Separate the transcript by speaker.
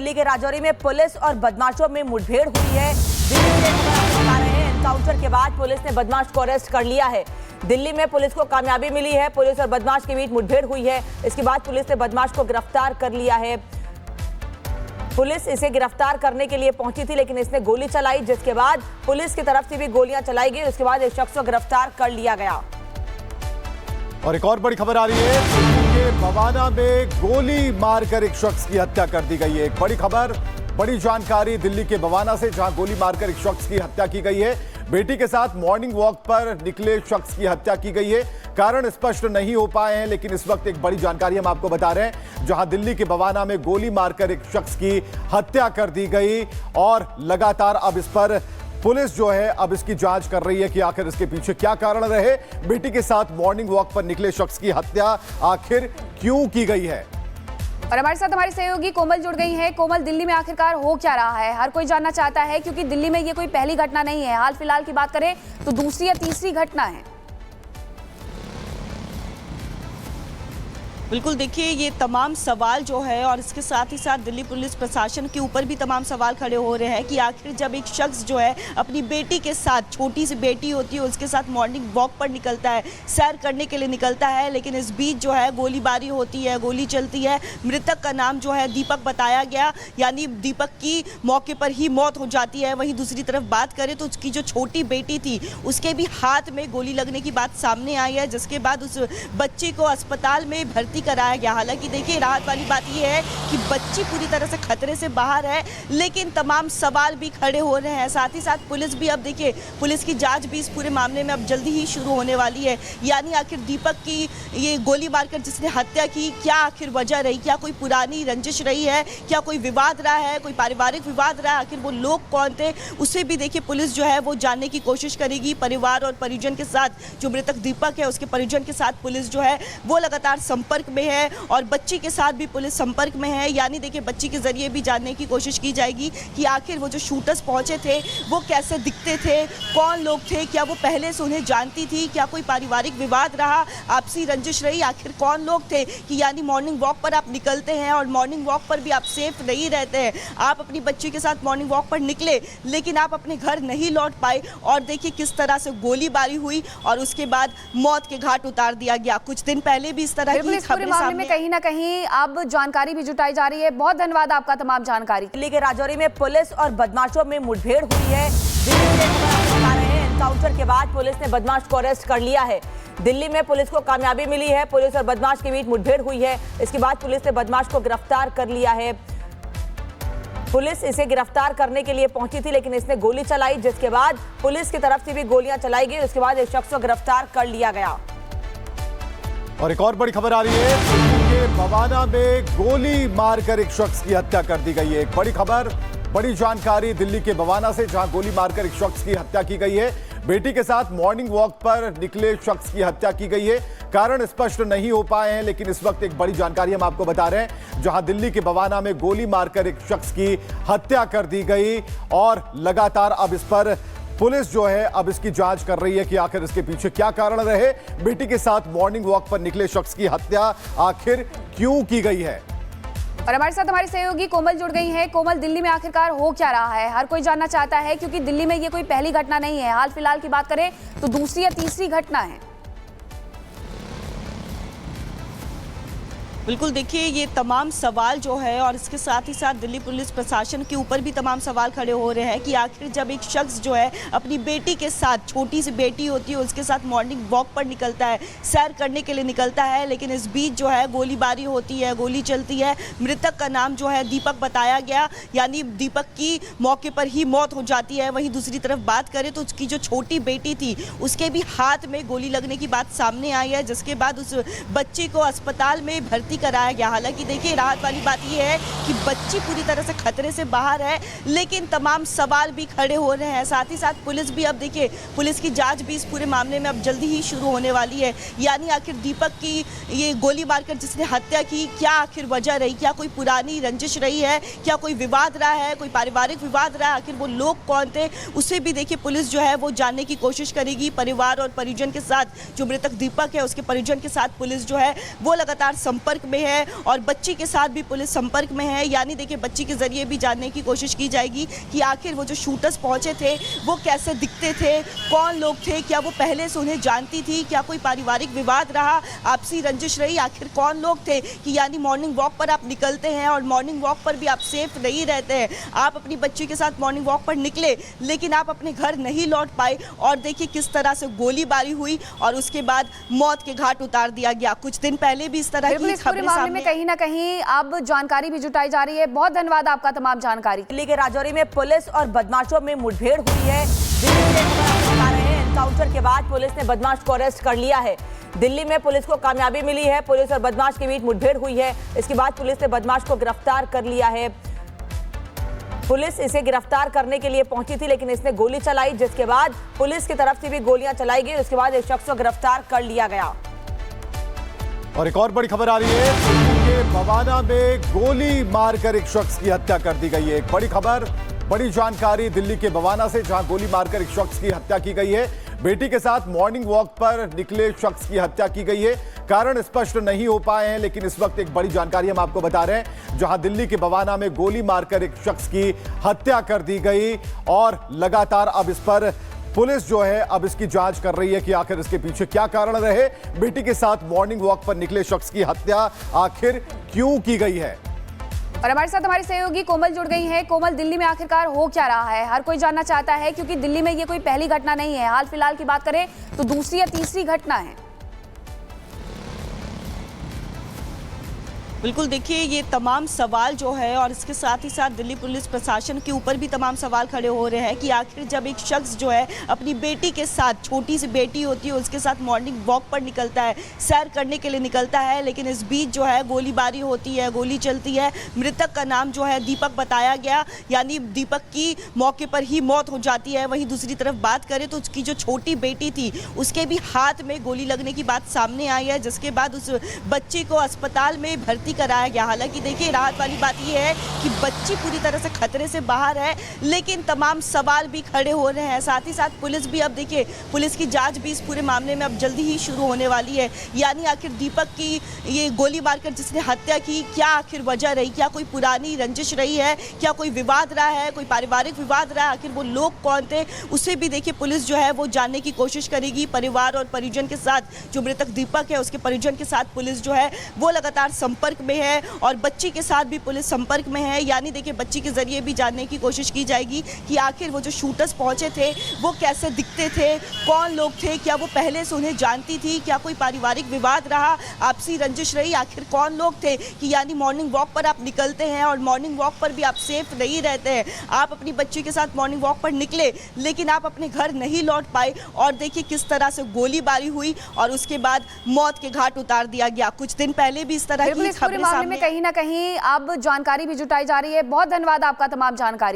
Speaker 1: दिल्ली के राजौरी में पुलिस और बदमाशों में मुठभेड़ हुई है। दिल्ली से खबर बता रहे हैं, एनकाउंटर के बाद पुलिस ने बदमाश को अरेस्ट कर लिया है। दिल्ली में पुलिस को कामयाबी मिली है। पुलिस और बदमाश के बीच मुठभेड़ हुई है। इसके बाद पुलिस ने बदमाश को गिरफ्तार कर लिया है। पुलिस इसे गिरफ्तार करने के लिए पहुंची थी, लेकिन इसने गोली चलाई, जिसके बाद पुलिस की तरफ से भी गोलियां चलाई गई। उसके बाद एक शख्स को गिरफ्तार कर लिया गया।
Speaker 2: और एक और बड़ी खबर आ रही है, दिल्ली के बवाना में गोली मारकर एक शख्स की हत्या कर दी गई है। एक बड़ी खबर, बड़ी जानकारी दिल्ली के बवाना से, जहां गोली मारकर एक शख्स की हत्या की गई है। बेटी के साथ मॉर्निंग वॉक पर निकले शख्स की हत्या की गई है। कारण स्पष्ट नहीं हो पाए हैं, लेकिन इस वक्त एक बड़ी जानकारी हम आपको बता रहे हैं, जहां दिल्ली के बवाना में गोली मारकर एक शख्स की हत्या कर दी गई और लगातार अब इस पर पुलिस जो है अब इसकी जांच कर रही है कि आखिर इसके पीछे क्या कारण रहे। बेटी के साथ मॉर्निंग वॉक पर निकले शख्स की हत्या आखिर क्यों की गई है।
Speaker 3: और हमारे साथ हमारी सहयोगी कोमल जुड़ गई हैं। कोमल, दिल्ली में आखिरकार हो क्या रहा है, हर कोई जानना चाहता है, क्योंकि दिल्ली में ये कोई पहली घटना नहीं है। हाल फिलहाल की बात करें तो दूसरी या तीसरी घटना है।
Speaker 4: बिल्कुल, देखिए ये तमाम सवाल जो है और इसके साथ ही साथ दिल्ली पुलिस प्रशासन के ऊपर भी तमाम सवाल खड़े हो रहे हैं कि आखिर जब एक शख्स जो है अपनी बेटी के साथ, छोटी सी बेटी होती है, उसके साथ मॉर्निंग वॉक पर निकलता है, सैर करने के लिए निकलता है, लेकिन इस बीच जो है गोलीबारी होती है, गोली चलती है। मृतक का नाम जो है दीपक बताया गया, यानी दीपक की मौके पर ही मौत हो जाती है। वहीं दूसरी तरफ बात करें तो उसकी जो छोटी बेटी थी, उसके भी हाथ में गोली लगने की बात सामने आई है, जिसके बाद उस बच्ची को अस्पताल में भर्ती कराया गया। हालांकि देखिए राहत वाली बात यह है कि बच्ची पूरी तरह से खतरे से बाहर है, लेकिन तमाम सवाल भी खड़े हो रहे हैं। साथ ही साथ पुलिस भी, अब देखिए पुलिस की जांच भी इस पूरे मामले में अब जल्दी ही शुरू होने वाली है। यानी आखिर दीपक की ये गोली मारकर जिसने हत्या की, क्या आखिर वजह रही, क्या कोई पुरानी रंजिश रही है, क्या कोई विवाद रहा है, कोई पारिवारिक विवाद रहा है, आखिर वो लोग कौन थे, उसे भी देखिए पुलिस जो है वो जानने की कोशिश करेगी। परिवार और परिजन के साथ, जो मृतक दीपक है उसके परिजन के साथ पुलिस जो है वो लगातार संपर्क में है और बच्ची के साथ भी पुलिस संपर्क में है। यानी देखिए बच्ची के जरिए भी जानने की कोशिश की जाएगी कि आखिर वो जो शूटर्स पहुंचे थे वो कैसे दिखते थे, कौन लोग थे, क्या वो पहले से उन्हें जानती थी, क्या कोई पारिवारिक विवाद रहा, आपसी रंजिश रही, आखिर कौन लोग थे कि यानी मॉर्निंग वॉक पर आप निकलते हैं और मॉर्निंग वॉक पर भी आप सेफ नहीं रहते हैं। आप अपनी बच्ची के साथ मॉर्निंग वॉक पर निकले, लेकिन आप अपने घर नहीं लौट पाए और देखिए किस तरह से गोलीबारी हुई और उसके बाद मौत के घाट उतार दिया गया। कुछ दिन पहले भी इस तरह की खबरें सामने में
Speaker 3: कहीं ना कहीं अब जानकारी भी जुटाई जा रही है। बहुत धन्यवाद आपका तमाम जानकारी।
Speaker 1: दिल्ली के राजौरी में पुलिस और बदमाशों में मुठभेड़ हुई है। दिल्ली से खबर बता रहे हैं, एनकाउंटर के बाद पुलिस ने बदमाश को अरेस्ट कर लिया है। दिल्ली में पुलिस को कामयाबी मिली है। पुलिस और बदमाश के बीच मुठभेड़ हुई है। इसके बाद पुलिस ने बदमाश को गिरफ्तार कर लिया है। पुलिस इसे गिरफ्तार करने के लिए पहुंची थी, लेकिन इसने गोली चलाई, जिसके बाद पुलिस की तरफ से भी गोलियां चलाई गई। उसके बाद एक शख्स को गिरफ्तार कर लिया गया।
Speaker 2: और एक और बड़ी खबर आ रही है, दिल्ली के बवाना में गोली मारकर एक शख्स की हत्या कर दी गई है। एक बड़ी खबर, बड़ी जानकारी दिल्ली के बवाना से, जहां गोली मारकर एक शख्स की हत्या की गई है। बेटी के साथ मॉर्निंग वॉक पर निकले शख्स की हत्या की गई है। कारण स्पष्ट नहीं हो पाए हैं, लेकिन इस वक्त एक बड़ी जानकारी हम आपको बता रहे हैं, जहां दिल्ली के बवाना में गोली मारकर एक शख्स की हत्या कर दी गई और लगातार अब इस पर पुलिस जो है अब इसकी जांच कर रही है कि आखिर इसके पीछे क्या कारण रहे। बेटी के साथ मॉर्निंग वॉक पर निकले शख्स की हत्या आखिर क्यों की गई है।
Speaker 3: और हमारे साथ हमारी सहयोगी कोमल जुड़ गई हैं। कोमल, दिल्ली में आखिरकार हो क्या रहा है, हर कोई जानना चाहता है, क्योंकि दिल्ली में ये कोई पहली घटना नहीं है। हाल फिलहाल की बात करें तो दूसरी या तीसरी घटना है।
Speaker 4: बिल्कुल, देखिए ये तमाम सवाल जो है और इसके साथ ही साथ दिल्ली पुलिस प्रशासन के ऊपर भी तमाम सवाल खड़े हो रहे हैं कि आखिर जब एक शख्स जो है अपनी बेटी के साथ, छोटी सी बेटी होती है, उसके साथ मॉर्निंग वॉक पर निकलता है, सैर करने के लिए निकलता है, लेकिन इस बीच जो है गोलीबारी होती है, गोली चलती है। मृतक का नाम जो है दीपक बताया गया, यानी दीपक की मौके पर ही मौत हो जाती है। वहीं दूसरी तरफ बात करें तो उसकी जो छोटी बेटी थी, उसके भी हाथ में गोली लगने की बात सामने आई है, जिसके बाद उस बच्ची को अस्पताल में भर्ती कराया गया। हालांकि देखिए राहत वाली बात यह है कि बच्ची पूरी तरह से खतरे से बाहर है, लेकिन तमाम सवाल भी खड़े हो रहे हैं। साथ ही साथ पुलिस भी, अब देखिए पुलिस की जांच भी इस पूरे मामले में अब जल्दी ही शुरू होने वाली है। यानी आखिर दीपक की ये गोली मारकर जिसने हत्या की, क्या आखिर वजह रही, क्या कोई पुरानी रंजिश रही है, क्या कोई विवाद रहा है, कोई पारिवारिक विवाद रहा है, आखिर वो लोग कौन थे, उसे भी देखिए पुलिस जो है वो जानने की कोशिश करेगी। परिवार और परिजन के साथ, जो मृतक दीपक है उसके परिजन के साथ पुलिस जो है वो लगातार संपर्क में है और बच्ची के साथ भी पुलिस संपर्क में है। यानी देखिए बच्ची के जरिए भी जानने की कोशिश की जाएगी कि आखिर वो जो शूटर्स पहुंचे थे वो कैसे दिखते थे, कौन लोग थे, क्या वो पहले से उन्हें जानती थी, क्या कोई पारिवारिक विवाद रहा, आपसी रंजिश रही, आखिर कौन लोग थे कि यानी मॉर्निंग वॉक पर आप निकलते हैं और मॉर्निंग वॉक पर भी आप सेफ नहीं रहते हैं। आप अपनी बच्ची के साथ मॉर्निंग वॉक पर निकले लेकिन आप अपने घर नहीं लौट पाए और देखिए किस तरह से गोलीबारी हुई और उसके बाद मौत के घाट उतार दिया गया। कुछ दिन पहले भी इस तरह की
Speaker 3: इस पूरे
Speaker 4: खबरें
Speaker 3: मामले
Speaker 4: सामने
Speaker 3: में कहीं ना कहीं अब जानकारी भी जुटाई जा रही है। बहुत धन्यवाद आपका तमाम जानकारी।
Speaker 1: दिल्ली के राजौरी में पुलिस और बदमाशों में मुठभेड़ हुई है। दिल्ली से खबर आपको बता रहे हैं, एनकाउंटर के बाद पुलिस ने बदमाश को अरेस्ट कर लिया है। दिल्ली में पुलिस को कामयाबी मिली है। पुलिस और बदमाश के बीच मुठभेड़ हुई है। इसके बाद पुलिस ने बदमाश को गिरफ्तार कर लिया है। पुलिस इसे गिरफ्तार करने के लिए पहुंची थी लेकिन इसने गोली चलाई, जिसके बाद पुलिस की तरफ से भी गोलियां चलाई गई। उसके बाद एक शख्स को गिरफ्तार कर लिया गया।
Speaker 2: और एक और बड़ी खबर आ रही है, दिल्ली के बवाना में गोली मारकर एक शख्स की हत्या कर दी गई है। एक बड़ी खबर, बड़ी जानकारी दिल्ली के बवाना से, जहां गोली मारकर एक शख्स की हत्या की गई है। बेटी के साथ मॉर्निंग वॉक पर निकले शख्स की हत्या की गई है। कारण स्पष्ट नहीं हो पाए हैं लेकिन इस वक्त एक बड़ी जानकारी हम आपको बता रहे हैं, जहां दिल्ली के बवाना में गोली मारकर एक शख्स की हत्या कर दी गई और लगातार अब इस पर पुलिस जो है अब इसकी जांच कर रही है कि आखिर इसके पीछे क्या कारण रहे। बेटी के साथ मॉर्निंग वॉक पर निकले शख्स की हत्या आखिर क्यों की गई है।
Speaker 3: और हमारे साथ हमारी सहयोगी कोमल जुड़ गई है। कोमल, दिल्ली में आखिरकार हो क्या रहा है? हर कोई जानना चाहता है क्योंकि दिल्ली में ये कोई पहली घटना नहीं है। हाल फिलहाल की बात करें तो दूसरी या तीसरी घटना है।
Speaker 4: बिल्कुल, देखिए ये तमाम सवाल जो है और इसके साथ ही साथ दिल्ली पुलिस प्रशासन के ऊपर भी तमाम सवाल खड़े हो रहे हैं कि आखिर जब एक शख्स जो है अपनी बेटी के साथ, छोटी सी बेटी होती है उसके साथ मॉर्निंग वॉक पर निकलता है, सैर करने के लिए निकलता है, लेकिन इस बीच जो है गोलीबारी होती है, गोली चलती है। मृतक का नाम जो है दीपक बताया गया, यानी दीपक की मौके पर ही मौत हो जाती है। वहीं दूसरी तरफ बात करें तो उसकी जो छोटी बेटी थी उसके भी हाथ में गोली लगने की बात सामने आई है, जिसके बाद उस बच्ची को अस्पताल में भर्ती कराया गया। हालांकि देखिए राहत वाली बात यह है कि बच्ची पूरी तरह से खतरे से बाहर है, लेकिन तमाम सवाल भी खड़े हो रहे हैं। साथ ही साथ पुलिस भी अब देखिए पुलिस की जांच भी इस पूरे मामले में अब जल्दी ही शुरू होने वाली है। यानी आखिर दीपक की ये गोली मारकर जिसने हत्या की, क्या आखिर वजह रही, क्या कोई पुरानी रंजिश रही है, क्या कोई विवाद रहा है, कोई पारिवारिक विवाद रहा है, आखिर वो लोग कौन थे, उसे भी देखिए पुलिस जो है वो जानने की कोशिश करेगी। परिवार और परिजन के साथ, जो मृतक दीपक है उसके परिजन के साथ पुलिस जो है वो लगातार संपर्क में है और बच्ची के साथ भी पुलिस संपर्क में है। यानी देखिए बच्ची के जरिए भी जानने की कोशिश की जाएगी कि आखिर वो जो शूटर्स पहुंचे थे वो कैसे दिखते थे, कौन लोग थे, क्या वो पहले से उन्हें जानती थी, क्या कोई पारिवारिक विवाद रहा, आपसी रंजिश रही, आखिर कौन लोग थे कि यानी मॉर्निंग वॉक पर आप निकलते हैं और मॉर्निंग वॉक पर भी आप सेफ नहीं रहते हैं। आप अपनी बच्ची के साथ मॉर्निंग वॉक पर निकले लेकिन आप अपने घर नहीं लौट पाए और देखिए किस तरह से गोलीबारी हुई और उसके बाद मौत के घाट उतार दिया गया। कुछ दिन पहले भी इस तरह की खबरें
Speaker 3: मामले में कहीं ना कहीं अब जानकारी भी जुटाई जा रही है। बहुत धन्यवाद आपका तमाम जानकारी।